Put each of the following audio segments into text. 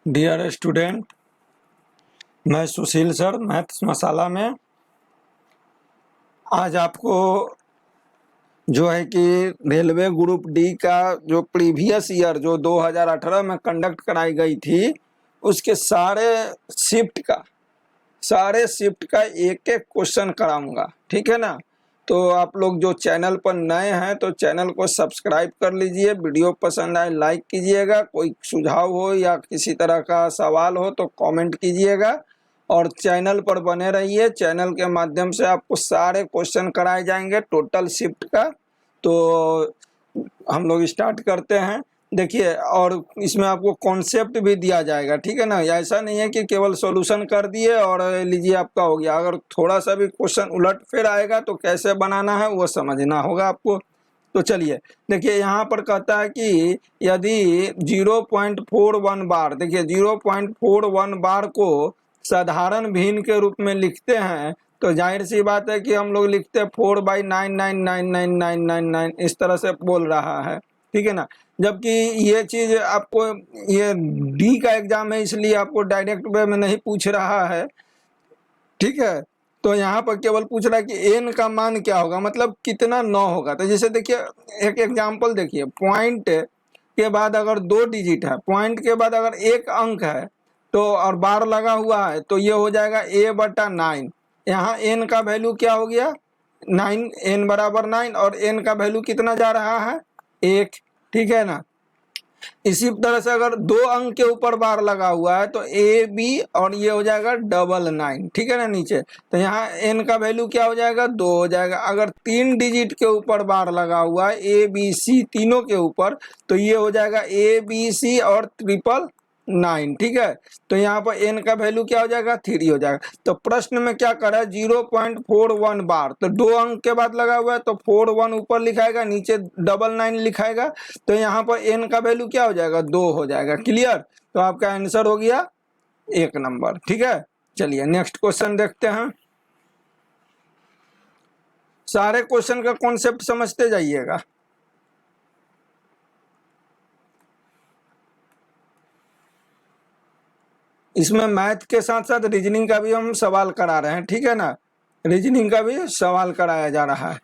Dear student, मैं सुशील sir maths मसाला में आज आपको जो है कि रेलवे ग्रुप डी का जो प्रीवियस ईयर जो 2018 में कंडक्ट कराई गई थी उसके सारे शिफ्ट का एक एक क्वेश्चन कराऊंगा। ठीक है ना। तो आप लोग जो चैनल पर नए हैं तो चैनल को सब्सक्राइब कर लीजिए। वीडियो पसंद आए लाइक कीजिएगा। कोई सुझाव हो या किसी तरह का सवाल हो तो कमेंट कीजिएगा और चैनल पर बने रहिए। चैनल के माध्यम से आपको सारे क्वेश्चन कराए जाएंगे टोटल शिफ्ट का। तो हम लोग स्टार्ट करते हैं। देखिए, और इसमें आपको कॉन्सेप्ट भी दिया जाएगा। ठीक है ना। ऐसा नहीं है कि केवल सॉल्यूशन कर दिए और लीजिए आपका हो गया। अगर थोड़ा सा भी क्वेश्चन उलट फिर आएगा तो कैसे बनाना है वो समझना होगा आपको। तो चलिए देखिए, यहाँ पर कहता है कि यदि 0.41 बार, देखिए 0.41 बार को साधारण भिन्न के रूप में लिखते हैं तो जाहिर सी बात है कि हम लोग लिखते हैं 4/999999 इस तरह से बोल रहा है। ठीक है ना। जबकि ये चीज आपको, ये डी का एग्जाम है इसलिए आपको डायरेक्ट वे में नहीं पूछ रहा है। ठीक है। तो यहाँ पर केवल पूछ रहा है कि एन का मान क्या होगा, मतलब कितना 9 होगा। तो जैसे देखिए एक एग्जाम्पल देखिए, पॉइंट के बाद अगर 2 डिजिट है, पॉइंट के बाद अगर एक अंक है तो और बार लगा हुआ है तो ये हो जाएगा a/9। यहाँ एन का वैल्यू क्या हो गया 9, एन बराबर 9 और एन का वैल्यू कितना जा रहा है 1। ठीक है ना। इसी तरह से अगर 2 अंक के ऊपर बार लगा हुआ है तो ए बी और ये हो जाएगा 999। ठीक है ना नीचे। तो यहाँ एन का वैल्यू क्या हो जाएगा 2 हो जाएगा। अगर 3 डिजिट के ऊपर बार लगा हुआ है ए बी सी तीनों के ऊपर तो ये हो जाएगा ए बी सी और 999। ठीक है। तो यहाँ पर एन का वैल्यू क्या हो जाएगा 3 हो जाएगा। तो प्रश्न में क्या कर रहा है 0.41 बार, तो 2 अंक के बाद लगा हुआ है तो 41 ऊपर लिखाएगा, नीचे 999 लिखाएगा। तो यहाँ पर एन का वैल्यू क्या हो जाएगा 2 हो जाएगा। क्लियर। तो आपका आंसर हो गया 1 नंबर। ठीक है। चलिए नेक्स्ट क्वेश्चन देखते हैं। सारे क्वेश्चन का कॉन्सेप्ट समझते जाइएगा। इसमें मैथ के साथ साथ रीजनिंग का भी हम सवाल करा रहे हैं। ठीक है ना। रीजनिंग का भी सवाल कराया जा रहा है।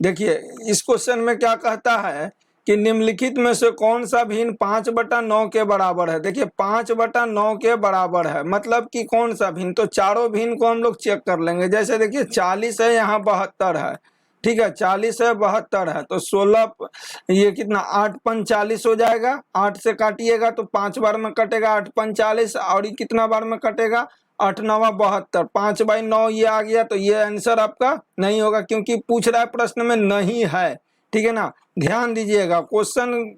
देखिए इस क्वेश्चन में क्या कहता है कि निम्नलिखित में से कौन सा भिन्न 5/9 के बराबर है। देखिए 5/9 के बराबर है मतलब कि कौन सा भिन्न, तो चारों भिन्न को हम लोग चेक कर लेंगे। जैसे देखिए 40 है, यहाँ 72 है। ठीक है। 40 है 72 है तो 16, ये कितना 8×5 = 40 हो जाएगा। 8 से काटिएगा तो 5 बार में कटेगा 8×5 और ये कितना बार में कटेगा 8×9 = 72। 5/9 ये आ गया। तो ये आंसर आपका नहीं होगा क्योंकि पूछ रहा है प्रश्न में नहीं है। ठीक है ना। ध्यान दीजिएगा क्वेश्चन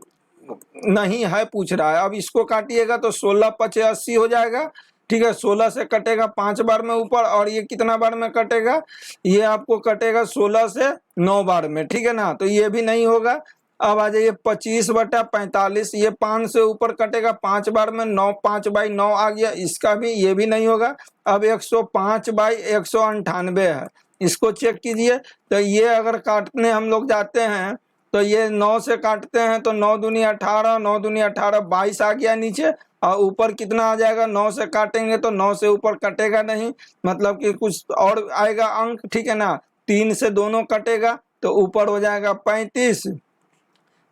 नहीं है पूछ रहा है। अब इसको काटिएगा तो 16×5 = 80 हो जाएगा। ठीक है। 16 से कटेगा 5 बार में ऊपर और ये कितना बार में कटेगा, ये आपको कटेगा 16 से 9 बार में। ठीक है ना। तो ये भी नहीं होगा। अब आ जाइए 25/45, ये 5 से ऊपर कटेगा 5 बार में, 9 5/9 आ गया, इसका भी, ये भी नहीं होगा। अब 105/198 है, इसको चेक कीजिए। तो ये अगर काटने हम लोग जाते हैं तो ये 9 से काटते हैं तो 9 दूनी 18, 9 दूनी 18, 22 आ गया नीचे। और ऊपर कितना आ जाएगा, 9 से काटेंगे तो 9 से ऊपर कटेगा नहीं, मतलब कि कुछ और आएगा अंक। ठीक है ना। 3 से दोनों कटेगा तो ऊपर हो जाएगा 35।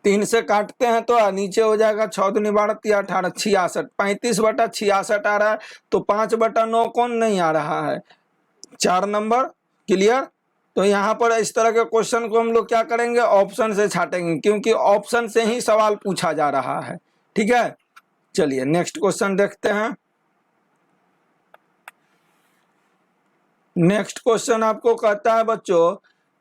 3 से काटते हैं तो नीचे हो जाएगा 6 दूनी 12 3 18 66। 35/66 आ रहा है तो 5/9 कौन नहीं आ रहा है 4 नंबर। क्लियर। तो यहाँ पर इस तरह के क्वेश्चन को हम लोग क्या करेंगे, ऑप्शन से छाटेंगे क्योंकि ऑप्शन से ही सवाल पूछा जा रहा है। ठीक है। चलिए नेक्स्ट क्वेश्चन देखते हैं। नेक्स्ट क्वेश्चन आपको कहता है बच्चों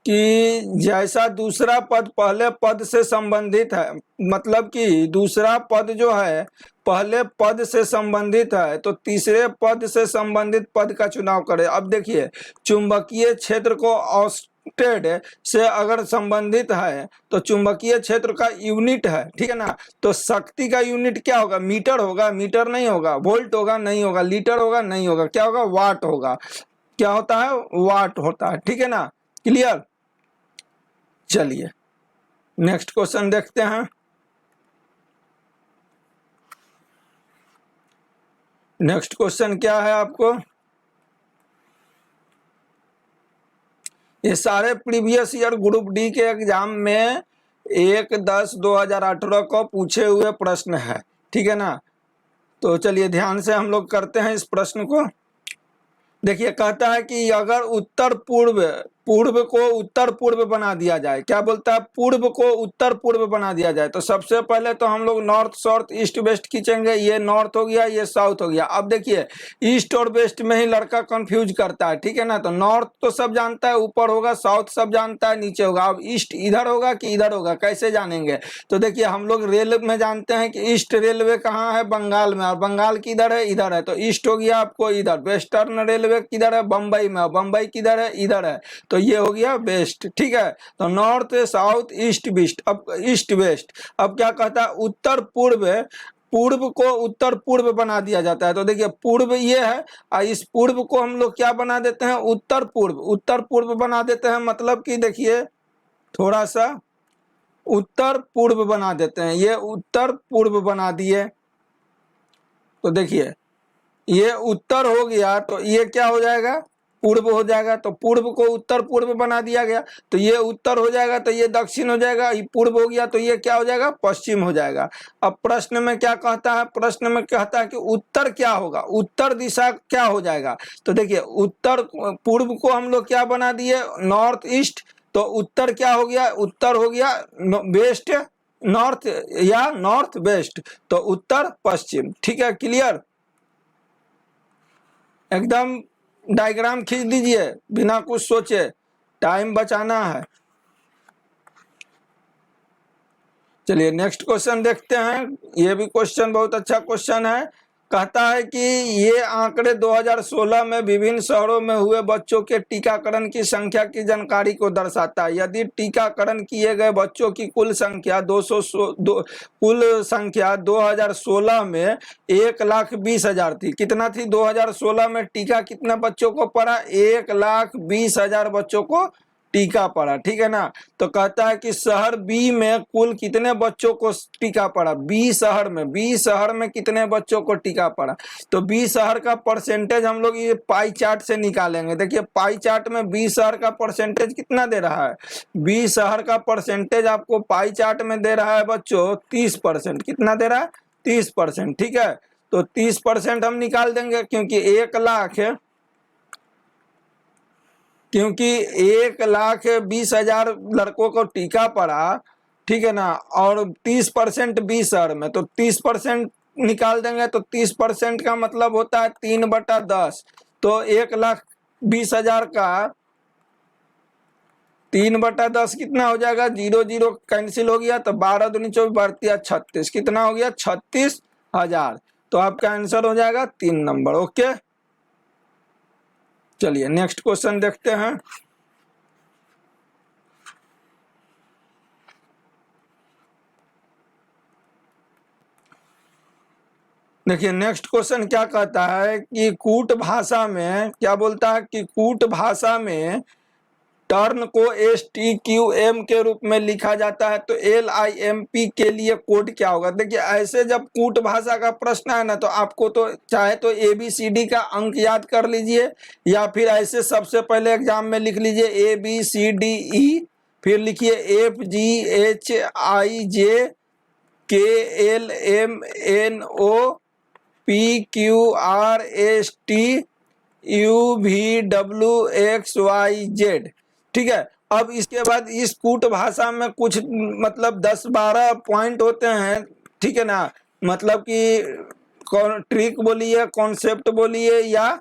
कि जैसा दूसरा पद पहले पद से संबंधित है, मतलब कि दूसरा पद जो है पहले पद से संबंधित है तो तीसरे पद से संबंधित पद का चुनाव करें। अब देखिए चुंबकीय क्षेत्र को ऑस्टेड से अगर संबंधित है तो चुंबकीय क्षेत्र का यूनिट है। ठीक है ना। तो शक्ति का यूनिट क्या होगा, मीटर होगा, मीटर नहीं होगा, वोल्ट होगा नहीं होगा, लीटर होगा नहीं होगा, क्या होगा वाट होगा। क्या होता है वाट होता है। ठीक है ना। क्लियर। चलिए नेक्स्ट क्वेश्चन देखते हैं। नेक्स्ट क्वेश्चन क्या है आपको, ये सारे प्रीवियस ईयर ग्रुप डी के एग्जाम में 1/10/2018 को पूछे हुए प्रश्न है, ठीक है ना। तो चलिए ध्यान से हम लोग करते हैं इस प्रश्न को। देखिए कहता है कि अगर उत्तर पूर्व पूर्व को उत्तर पूर्व बना दिया जाए, क्या बोलता है, पूर्व को उत्तर पूर्व बना दिया जाए, तो सबसे पहले तो हम लोग नॉर्थ साउथ ईस्ट वेस्ट खींचेंगे। ये नॉर्थ हो गया, ये साउथ हो गया। अब देखिए ईस्ट और वेस्ट में ही लड़का कंफ्यूज करता है, ठीक है ना। तो नॉर्थ तो सब जानता है ऊपर होगा, साउथ सब जानता है नीचे होगा। अब ईस्ट इधर होगा कि इधर होगा, कैसे जानेंगे। तो देखिए हम लोग रेल में जानते हैं कि ईस्ट रेलवे कहाँ है, बंगाल में, और बंगाल किधर है, इधर है। तो ईस्ट हो गया आपको इधर। वेस्टर्न रेलवे किधर है, बम्बई में, बम्बई किधर है, इधर है। तो ये हो गया वेस्ट, ठीक है। तो नॉर्थ साउथ ईस्ट वेस्ट, अब ईस्ट वेस्ट। अब क्या कहता है, उत्तर पूर्व, पूर्व को उत्तर पूर्व बना दिया जाता है। तो देखिए पूर्व ये है और इस पूर्व को हम लोग क्या बना देते हैं, उत्तर पूर्व, उत्तर पूर्व बना देते हैं। मतलब कि देखिए थोड़ा सा उत्तर पूर्व बना देते हैं, ये उत्तर पूर्व बना दिए। तो देखिए ये उत्तर हो गया, तो ये क्या हो जाएगा, पूर्व हो जाएगा। तो पूर्व को उत्तर पूर्व बना दिया गया, तो ये उत्तर हो जाएगा, तो ये दक्षिण हो जाएगा। ये पूर्व हो गया, तो ये क्या हो जाएगा, पश्चिम हो जाएगा। अब प्रश्न में क्या कहता है, प्रश्न में कहता है कि उत्तर क्या होगा, उत्तर दिशा क्या हो जाएगा। तो देखिए उत्तर पूर्व को हम लोग क्या बना दिए, नॉर्थ ईस्ट। तो उत्तर क्या हो गया, उत्तर हो गया वेस्ट नॉर्थ या नॉर्थ वेस्ट। तो उत्तर पश्चिम, ठीक है, क्लियर। एकदम डायग्राम खींच दीजिए बिना कुछ सोचे, टाइम बचाना है। चलिए नेक्स्ट क्वेश्चन देखते हैं। ये भी क्वेश्चन बहुत अच्छा क्वेश्चन है। कहता है कि ये आंकड़े 2016 में विभिन्न शहरों में हुए बच्चों के टीकाकरण की संख्या की जानकारी को दर्शाता है। यदि टीकाकरण किए गए बच्चों की कुल संख्या 2016 में 1,20,000 थी। कितना थी 2016 में, टीका कितना बच्चों को पड़ा, 1,20,000 बच्चों को टीका पड़ा, ठीक है ना। तो कहता है कि शहर बी में कुल कितने बच्चों को टीका पड़ा, बी शहर में कितने बच्चों को टीका पड़ा। तो बी शहर का परसेंटेज हम लोग ये पाई चार्ट से निकालेंगे। देखिए पाई चार्ट में बी शहर का परसेंटेज कितना दे रहा है, बी शहर का परसेंटेज आपको पाई चार्ट में दे रहा है बच्चों 30%। कितना दे रहा है, 30%, ठीक है। तो 30% हम निकाल देंगे, क्योंकि 1,20,000 लड़कों को टीका पड़ा, ठीक है ना। और 30% 20 शहर में, तो 30% निकाल देंगे। तो 30% का मतलब होता है 3/10। तो 1,20,000 का 3/10 कितना हो जाएगा, 0 0 कैंसिल हो गया। तो 12 दूनी 24 36, कितना हो गया, 36,000। तो आपका आंसर हो जाएगा 3 नंबर। ओके चलिए नेक्स्ट क्वेश्चन देखते हैं। देखिए नेक्स्ट क्वेश्चन क्या कहता है कि कूट भाषा में क्या बोलता है कि कूट भाषा में टर्न को STQM के रूप में लिखा जाता है। तो LIMP के लिए कोड क्या होगा। देखिए ऐसे जब कूट भाषा का प्रश्न है ना, तो आपको तो चाहे तो ABCD का अंक याद कर लीजिए, या फिर ऐसे सबसे पहले एग्जाम में लिख लीजिए ABCDE, फिर लिखिए FGHIJKLMNOPQRSTUVWXYZ, ठीक है। अब इसके बाद इस कूट भाषा में कुछ मतलब 10-12 पॉइंट होते हैं, ठीक है ना। मतलब कि ट्रिक बोलिए, कॉन्सेप्ट बोलिए, या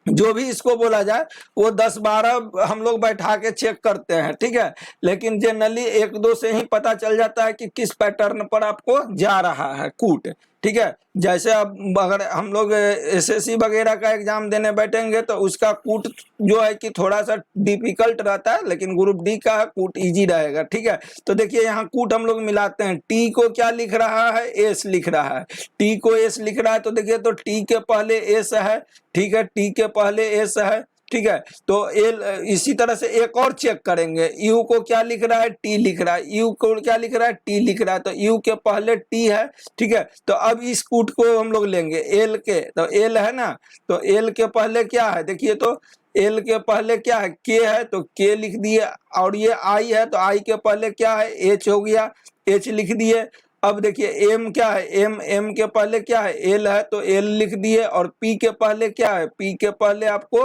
जो भी इसको बोला जाए, वो 10-12 हम लोग बैठा के चेक करते हैं, ठीक है। लेकिन जनरली 1-2 से ही पता चल जाता है कि किस पैटर्न पर आपको जा रहा है कूट, ठीक है। जैसे अब अगर हम लोग SSC वगैरह का एग्जाम देने बैठेंगे तो उसका कूट जो है कि थोड़ा सा डिफिकल्ट रहता है, लेकिन ग्रुप डी का कूट इजी रहेगा, ठीक है। तो देखिए यहाँ कूट हम लोग मिलाते हैं। टी को क्या लिख रहा है, एस लिख रहा है, टी को एस लिख रहा है। तो देखिए तो टी के पहले एस है, ठीक है, टी के पहले एस है, ठीक है। तो एल इसी तरह से एक और चेक करेंगे, यू को क्या लिख रहा है, टी लिख रहा है, यू को क्या लिख रहा है, टी लिख रहा है, तो यू के पहले टी है, ठीक है। तो अब इस कूट को हम लोग लेंगे एल के, तो एल है ना, तो एल के पहले क्या है, देखिए तो एल के पहले क्या है, के है, तो के लिख दिए, और ये आई है, तो आई के पहले क्या है, एच हो गया, एच लिख दिए। अब देखिए एम क्या है, एम, एम के पहले क्या है, एल है, तो एल लिख दिए, और पी के पहले क्या है, पी के पहले आपको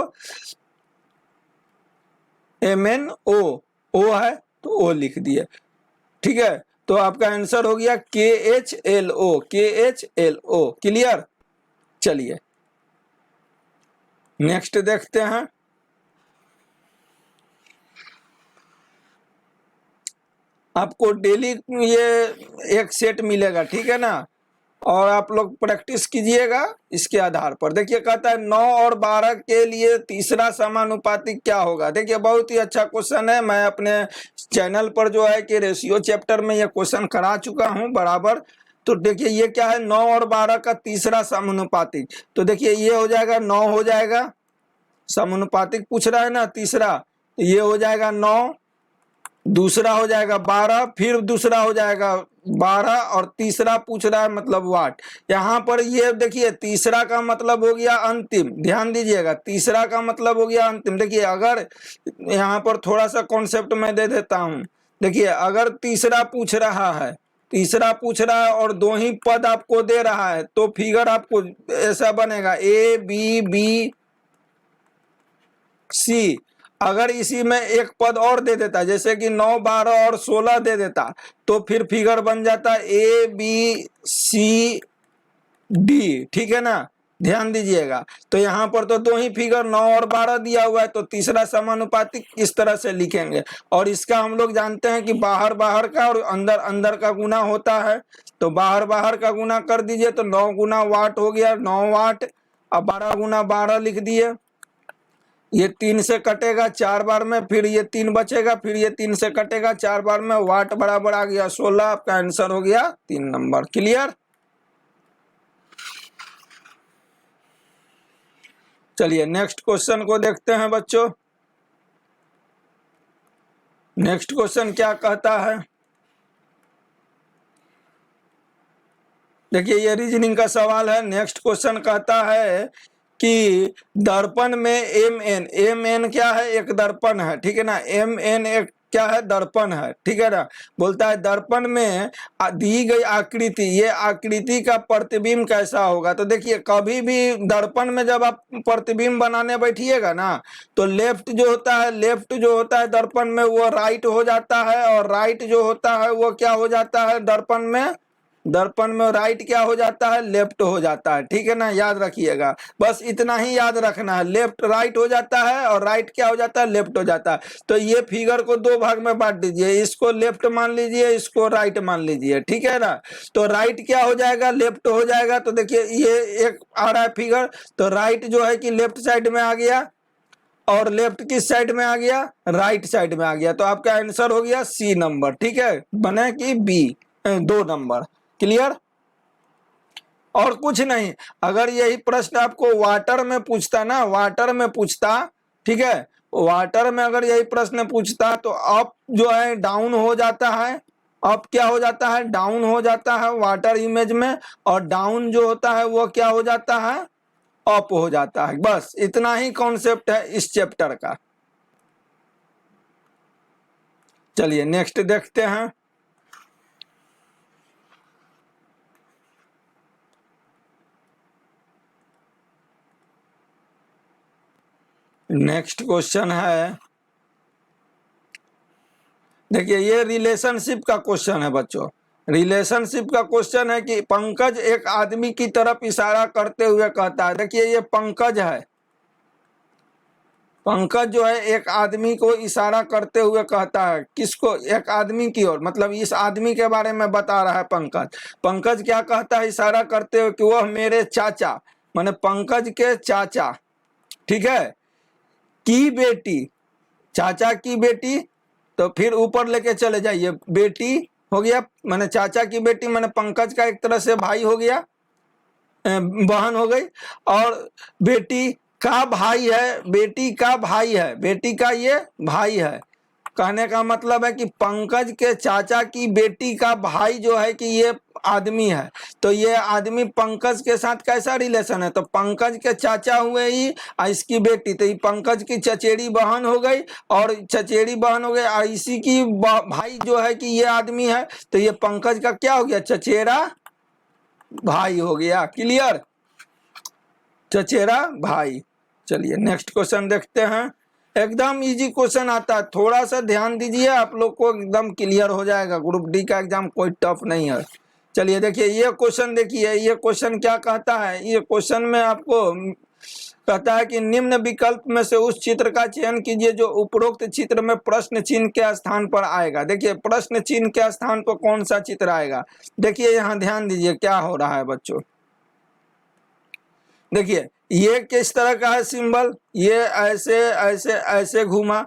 एम एन ओ है, तो ओ लिख दिए, ठीक है। तो आपका आंसर हो गया के एच एल ओ, के एच एल ओ, क्लियर। चलिए नेक्स्ट देखते हैं। आपको डेली ये एक सेट मिलेगा, ठीक है ना, और आप लोग प्रैक्टिस कीजिएगा इसके आधार पर। देखिए कहता है 9 और 12 के लिए तीसरा समानुपातिक क्या होगा। देखिए बहुत ही अच्छा क्वेश्चन है, मैं अपने चैनल पर जो है कि रेशियो चैप्टर में ये क्वेश्चन करा चुका हूं बराबर। तो देखिए ये क्या है, 9 और 12 का तीसरा समानुपातिक, तो देखिए ये हो जाएगा 9 हो जाएगा, समानुपातिक पूछ रहा है ना तीसरा, तो ये हो जाएगा 9, दूसरा हो जाएगा 12, फिर दूसरा हो जाएगा 12, और तीसरा पूछ रहा है मतलब वाट। यहाँ पर ये देखिए तीसरा का मतलब हो गया अंतिम, ध्यान दीजिएगा, तीसरा का मतलब हो गया अंतिम। देखिए अगर यहाँ पर थोड़ा सा कॉन्सेप्ट मैं दे देता हूँ, देखिए अगर तीसरा पूछ रहा है, तीसरा पूछ रहा है और 2 ही पद आपको दे रहा है, तो फिगर आपको ऐसा बनेगा ए बी बी सी। अगर इसी में एक पद और दे देता, जैसे कि 9, 12 और 16 दे देता, तो फिर फिगर बन जाता ए बी सी डी, ठीक है ना, ध्यान दीजिएगा। तो यहाँ पर तो 2 ही फिगर 9 और 12 दिया हुआ है, तो तीसरा समानुपातिक इस तरह से लिखेंगे। और इसका हम लोग जानते हैं कि बाहर बाहर का और अंदर अंदर का गुना होता है, तो बाहर बाहर का गुना कर दीजिए, तो 9 गुना वाट हो गया 9 वाट, अब 12 गुना 12 लिख दिए, ये 3 से कटेगा 4 बार में, फिर ये 3 बचेगा, फिर ये 3 से कटेगा 4 बार में, वाट बराबर आ गया 16, आपका आंसर हो गया 3 नंबर, क्लियर। चलिए नेक्स्ट क्वेश्चन को देखते हैं बच्चों। नेक्स्ट क्वेश्चन क्या कहता है, देखिए ये रीजनिंग का सवाल है। नेक्स्ट क्वेश्चन कहता है कि दर्पण में एम एन क्या है, एक दर्पण है, ठीक है ना, एम एन एक क्या है, दर्पण है, ठीक है ना। बोलता है दर्पण में दी गई आकृति, ये आकृति का प्रतिबिंब कैसा होगा। तो देखिए कभी भी दर्पण में जब आप प्रतिबिंब बनाने बैठिएगा ना, तो लेफ्ट जो होता है दर्पण में, वो राइट हो जाता है, और राइट जो होता है वो क्या हो जाता है दर्पण में राइट क्या हो जाता है, लेफ्ट हो जाता है, ठीक है ना, याद रखिएगा, बस इतना ही याद रखना है, लेफ्ट राइट हो जाता है और राइट क्या हो जाता है, लेफ्ट हो जाता है। तो ये फिगर को 2 भाग में बांट दीजिए, इसको लेफ्ट मान लीजिए, इसको राइट मान लीजिए, ठीक है ना। तो राइट क्या हो जाएगा, लेफ्ट हो जाएगा। तो देखिए ये एक आ रहा है फिगर, तो राइट जो है कि लेफ्ट साइड में आ गया, और लेफ्ट किस साइड में आ गया, राइट साइड में आ गया। तो आपका आंसर हो गया सी नंबर, ठीक है, बने कि बी 2 नंबर, क्लियर। और कुछ नहीं, अगर यही प्रश्न आपको वाटर में पूछता ना, वाटर में पूछता, ठीक है, वाटर में अगर यही प्रश्न पूछता, तो अप जो है डाउन हो जाता है, अप क्या हो जाता है, डाउन हो जाता है वाटर इमेज में, और डाउन जो होता है वो क्या हो जाता है, अप हो जाता है। बस इतना ही कॉन्सेप्ट है इस चैप्टर का। चलिए नेक्स्ट देखते हैं। नेक्स्ट क्वेश्चन है, देखिए ये रिलेशनशिप का क्वेश्चन है बच्चों। रिलेशनशिप का क्वेश्चन है कि पंकज एक आदमी की तरफ इशारा करते हुए कहता है, देखिए ये पंकज है, पंकज जो है एक आदमी को इशारा करते हुए कहता है, किसको, एक आदमी की ओर, मतलब इस आदमी के बारे में बता रहा है पंकज। पंकज क्या कहता है इशारा करते हुए कि वह मेरे चाचा, माने पंकज के चाचा, ठीक है, की बेटी, चाचा की बेटी, तो फिर ऊपर लेके चले जाइए, बेटी हो गया, माने चाचा की बेटी, माने पंकज का एक तरह से भाई हो गया, बहन हो गई, और बेटी का भाई है, बेटी का भाई है, बेटी का ये भाई है। कहने का मतलब है कि पंकज के चाचा की बेटी का भाई जो है कि ये आदमी है, तो ये आदमी पंकज के साथ कैसा रिलेशन है, तो पंकज के चाचा हुए ही और इसकी बेटी, तो ये पंकज की चचेरी बहन हो गई, और चचेरी बहन हो गई, और इसी की भाई जो है कि ये आदमी है, तो ये पंकज का क्या हो गया, चचेरा भाई हो गया। क्लियर, चचेरा भाई। चलिए नेक्स्ट क्वेश्चन देखते हैं। एकदम इजी क्वेश्चन आता है, थोड़ा सा ध्यान दीजिए, आप लोग को एकदम क्लियर हो जाएगा। ग्रुप डी का एग्जाम कोई टफ नहीं है। चलिए देखिए ये क्वेश्चन, देखिए ये क्वेश्चन क्या कहता है। ये क्वेश्चन में आपको कहता है कि निम्न विकल्प में से उस चित्र का चयन कीजिए जो उपरोक्त चित्र में प्रश्न चिन्ह के स्थान पर आएगा। देखिए प्रश्न चिन्ह के स्थान पर कौन सा चित्र आएगा, देखिए यहाँ ध्यान दीजिए क्या हो रहा है बच्चों। देखिए ये किस तरह का है सिंबल, ये ऐसे ऐसे ऐसे घूमा,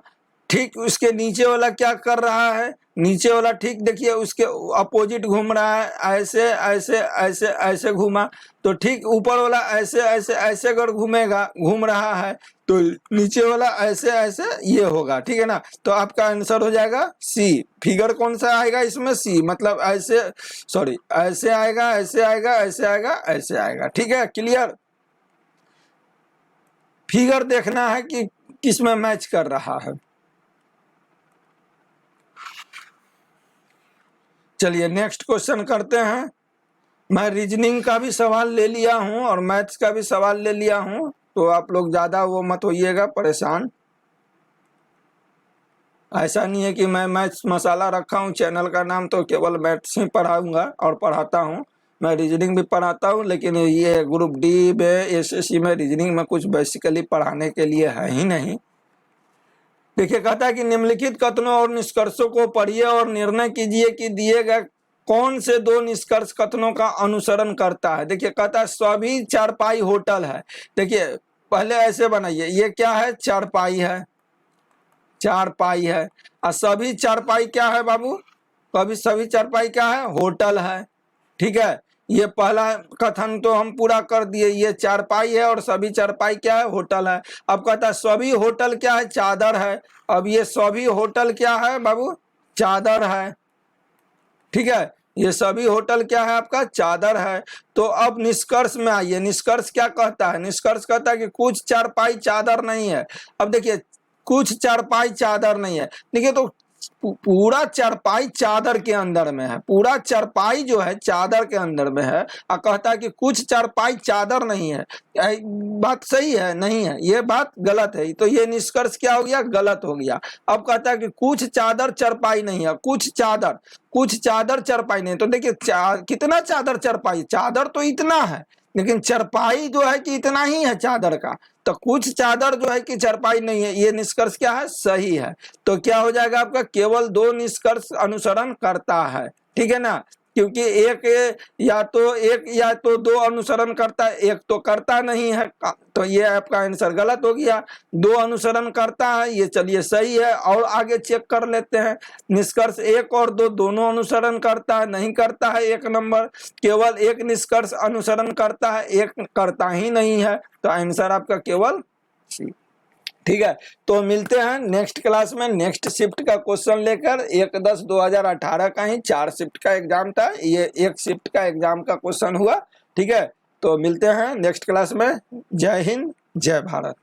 ठीक उसके नीचे वाला क्या कर रहा है, नीचे वाला ठीक देखिए उसके अपोजिट घूम रहा है, ऐसे ऐसे ऐसे ऐसे घूमा, तो ठीक ऊपर वाला ऐसे ऐसे ऐसे अगर घूमेगा, घूम रहा है, तो नीचे वाला ऐसे ऐसे ये होगा। ठीक है ना, तो आपका आंसर हो जाएगा सी। फिगर कौन सा आएगा इसमें, सी, मतलब ऐसे, सॉरी ऐसे आएगा, ऐसे आएगा, ऐसे आएगा, ऐसे आएगा। ठीक है, क्लियर। फिगर देखना है कि किसमें मैच कर रहा है। चलिए नेक्स्ट क्वेश्चन करते हैं। मैं रीजनिंग का भी सवाल ले लिया हूं और मैथ्स का भी सवाल ले लिया हूं, तो आप लोग ज्यादा वो मत होइएगा परेशान। ऐसा नहीं है कि मैं मैथ्स मसाला रखा हूं चैनल का नाम तो केवल मैथ्स ही पढ़ाऊंगा और पढ़ाता हूं। मैं रीजनिंग भी पढ़ाता हूं, लेकिन ये ग्रुप डी में एसएससी में रीजनिंग में कुछ बेसिकली पढ़ाने के लिए है ही नहीं। देखिए कहता है कि निम्नलिखित कथनों और निष्कर्षों को पढ़िए और निर्णय कीजिए कि दिए गए कौन से दो निष्कर्ष कथनों का अनुसरण करता है। देखिए कहता है सभी चारपाई होटल है। देखिए पहले ऐसे बनाइए, ये क्या है, चारपाई है, चारपाई है, और सभी चारपाई क्या है बाबू, कभी सभी चारपाई क्या है, होटल है। ठीक है, ये पहला कथन तो हम पूरा कर दिए, ये चारपाई है और सभी चारपाई क्या है, होटल है। अब कहता है सभी होटल क्या है, चादर है। अब ये सभी होटल क्या है बाबू, चादर है। ठीक है, ये सभी होटल क्या है आपका, चादर है। तो अब निष्कर्ष में आइए, निष्कर्ष क्या कहता है, निष्कर्ष कहता है कि कुछ चारपाई चादर नहीं है। अब देखिए कुछ चारपाई चादर नहीं है, देखिए तो पूरा चारपाई चादर के अंदर में है, पूरा चारपाई जो है चादर के अंदर में है, और कहता है कि कुछ चारपाई चादर नहीं है। बात सही है, नहीं है, ये बात गलत है, तो ये निष्कर्ष क्या हो गया, गलत हो गया। अब कहता है कि कुछ चादर चारपाई नहीं है, कुछ चादर चारपाई नहीं। तो देखिए कितना चादर चारपाई, चादर तो इतना है, लेकिन चारपाई जो है कि इतना ही है चादर का, तो कुछ चादर जो है कि चारपाई नहीं है। ये निष्कर्ष क्या है, सही है। तो क्या हो जाएगा आपका, केवल दो निष्कर्ष अनुसरण करता है। ठीक है ना, क्योंकि एक या तो दो अनुसरण करता है, एक तो करता नहीं है, तो ये आपका आंसर गलत हो गया। दो अनुसरण करता है, ये चलिए सही है। और आगे चेक कर लेते हैं, निष्कर्ष एक और दो दोनों अनुसरण करता है, नहीं करता है एक नंबर। केवल एक निष्कर्ष अनुसरण करता है, एक करता ही नहीं है, तो आंसर आपका केवल सी। ठीक है, तो मिलते हैं नेक्स्ट क्लास में नेक्स्ट शिफ्ट का क्वेश्चन लेकर। 1/10/2018 का ही 4 शिफ्ट का एग्जाम था, ये 1 शिफ्ट का एग्जाम का क्वेश्चन हुआ। ठीक है, तो मिलते हैं नेक्स्ट क्लास में। जय हिंद, जय भारत।